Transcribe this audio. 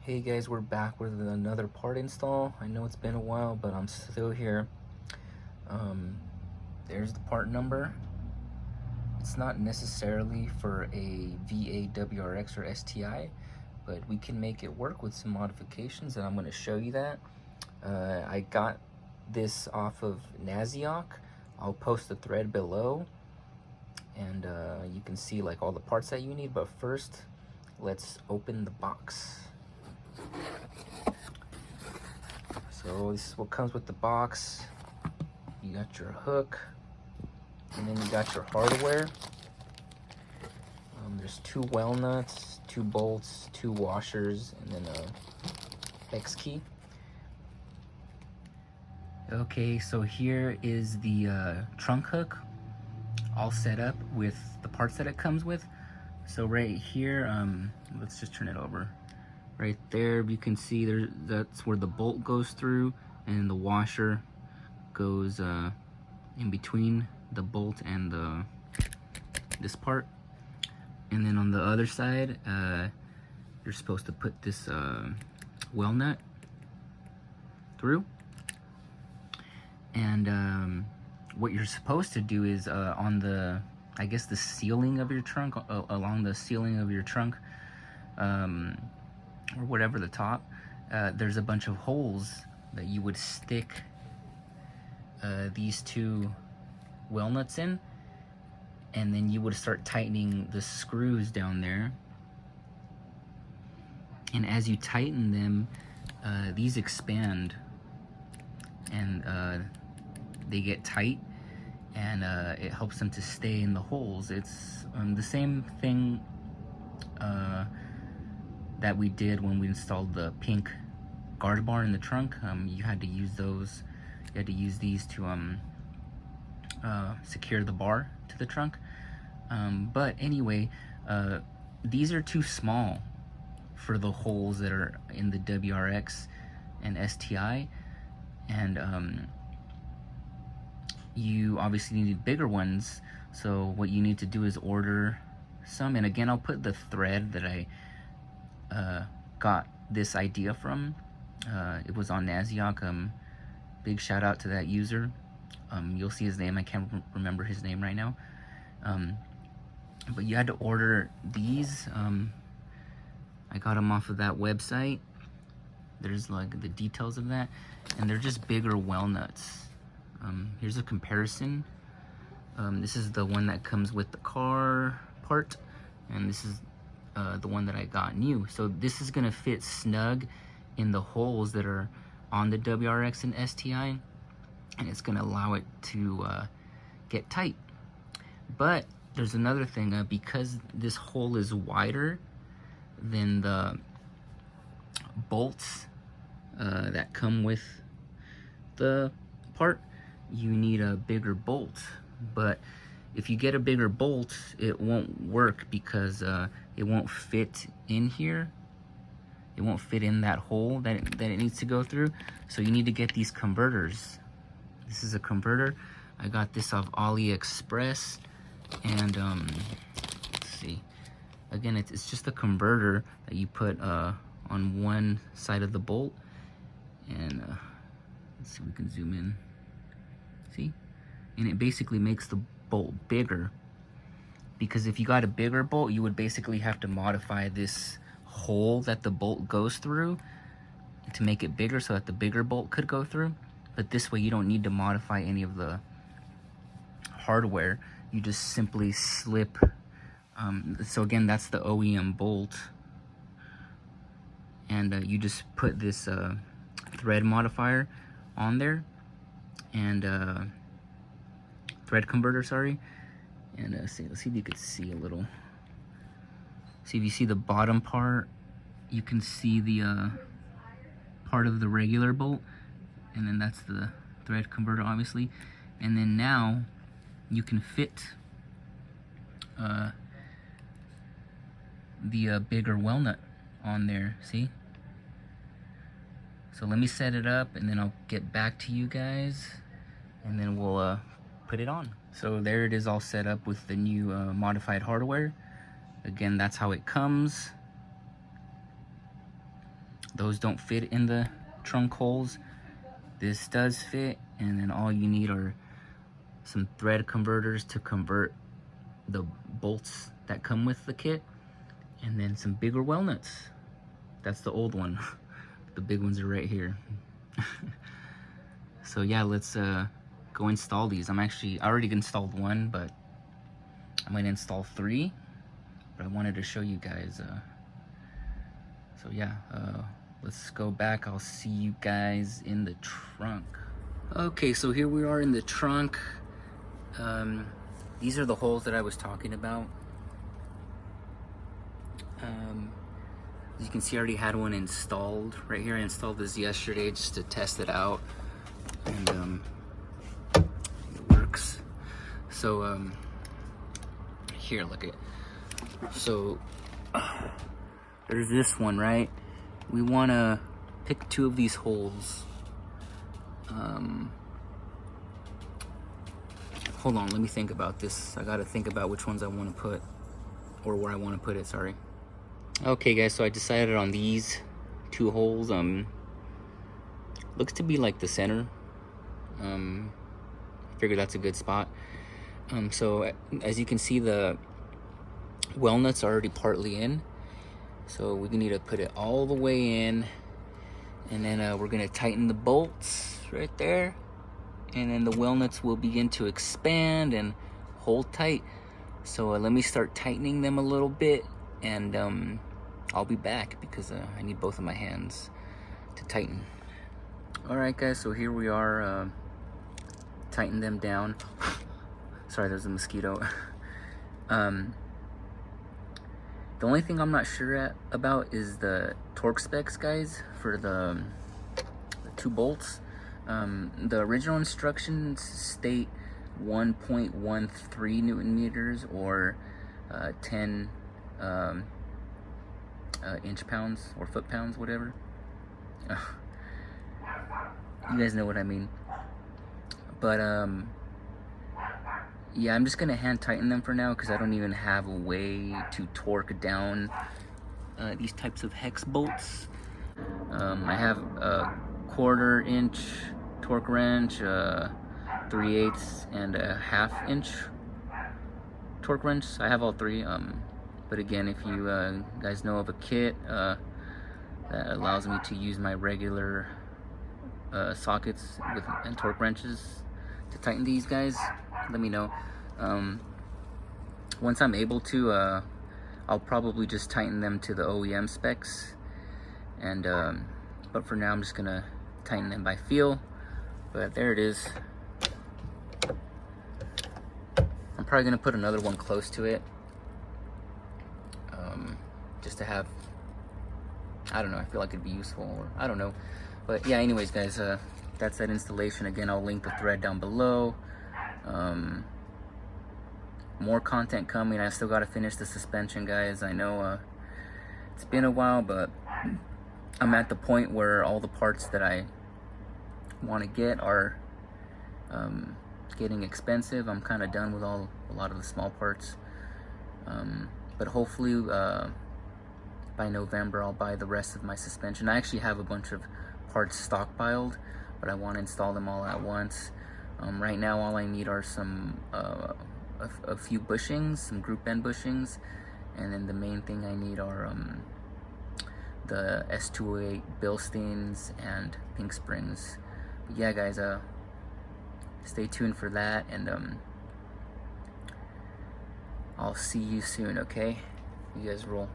Hey guys, we're back with another part install. I know it's been a while, but I'm still here. There's the part number. It's not necessarily for a VA WRX or STi, but we can make it work with some modifications, and I'm going to show you that. I got this off of NASIOC. I'll post the thread below, and you can see like all the parts that you need. But first, let's open the box. So this is what comes with the box. You got your hook, and then you got your hardware. There's 2 well nuts, 2 bolts, 2 washers, and then a hex key. Okay, so here is the trunk hook all set up with the parts that it comes with. So right here, let's just turn it over. Right there, you can see that's where the bolt goes through, and the washer goes in between the bolt and this part. And then on the other side, you're supposed to put this well nut through. And what you're supposed to do is on the, I guess, the ceiling of your trunk, along the ceiling of your trunk, or whatever the top, there's a bunch of holes that you would stick these 2 well nuts in, and then you would start tightening the screws down there. And as you tighten them, these expand and they get tight, and it helps them to stay in the holes. It's the same thing that we did when we installed the pink guard bar in the trunk. You had to use those. You had to use these to secure the bar to the trunk. But anyway, these are too small for the holes that are in the WRX and STi, and you obviously need bigger ones. So what you need to do is order some. And again, I'll put the thread that I got this idea from. It was on NASIOC. Big shout out to that user. You'll see his name. I can't remember his name right now. But you had to order these. I got them off of that website. There's like the details of that, and they're just bigger well nuts. Here's a comparison. This is the one that comes with the car part, and this is the one that I got new. So this is gonna fit snug in the holes that are on the WRX and STi, and it's gonna allow it to get tight. But there's another thing, because this hole is wider than the bolts that come with the part, you need a bigger bolt. But if you get a bigger bolt, it won't work because it won't fit in here. It won't fit in that hole that it needs to go through. So you need to get these converters. This is a converter. I got this off AliExpress, and let's see. Again, it's just a converter that you put on one side of the bolt, and let's see if we can zoom in. See? And it basically makes the bolt bigger, because if you got a bigger bolt, you would basically have to modify this hole that the bolt goes through to make it bigger so that the bigger bolt could go through. But this way you don't need to modify any of the hardware. You just simply slip. So again, that's the OEM bolt, and you just put this thread modifier on there, and thread converter, sorry. And let's see if you could see a little. See, if you see the bottom part, you can see the part of the regular bolt, and then that's the thread converter, obviously. And then now you can fit the bigger well nut on there. See? So let me set it up, and then I'll get back to you guys, and then we'll put it on. So there it is, all set up with the new modified hardware. Again, that's how it comes. those don't fit in the trunk holes. This does fit, and then all you need are some thread converters to convert the bolts that come with the kit, and then some bigger well nuts. That's the old one. The big ones are right here. So yeah, let's go install these. I already installed one, but I'm gonna install 3. But I wanted to show you guys. So yeah, let's go back. I'll see you guys in the trunk. Okay, so here we are in the trunk. These are the holes that I was talking about. As you can see, I already had one installed right here. I installed this yesterday just to test it out, and it works. So here, look at. So there's this one, right? We want to pick 2 of these holes. Hold on, let me think about this. I gotta think about which ones I want to put, or where I want to put it, sorry. Okay guys, so I decided on these 2 holes. Looks to be like the center. I figured that's a good spot. So as you can see, the well nuts are already partly in. So we need to put it all the way in, and then we're gonna tighten the bolts right there, and then the well nuts will begin to expand and hold tight. So let me start tightening them a little bit, and I'll be back because I need both of my hands to tighten. All right guys, so here we are, tighten them down. Sorry, there's a mosquito. The only thing I'm not sure about is the torque specs, guys, for the 2 bolts. The original instructions state 1.13 Newton meters, or 10 inch pounds or foot pounds, whatever. You guys know what I mean. But yeah, I'm just gonna hand tighten them for now because I don't even have a way to torque down these types of hex bolts. I have a 1/4 inch torque wrench, 3/8, and a 1/2 inch torque wrench. I have all 3. But again, if you guys know of a kit that allows me to use my regular sockets and torque wrenches to tighten these guys, let me know. Once I'm able to, I'll probably just tighten them to the OEM specs, and but for now I'm just gonna tighten them by feel. But there it is. I'm probably gonna put another one close to it, just to have, I don't know, I feel like it'd be useful, or I don't know. But yeah, anyways guys, that's that installation. Again, I'll link the thread down below. More content coming. I still got to finish the suspension, guys. I know it's been a while, but I'm at the point where all the parts that I want to get are getting expensive. I'm kind of done with a lot of the small parts, but hopefully by November I'll buy the rest of my suspension. I actually have a bunch of parts stockpiled, but I want to install them all at once. Right now all I need are some a few bushings, some group end bushings, and then the main thing I need are the S208 Bilsteins and pink springs. But yeah guys, stay tuned for that, and I'll see you soon, okay? You guys roll.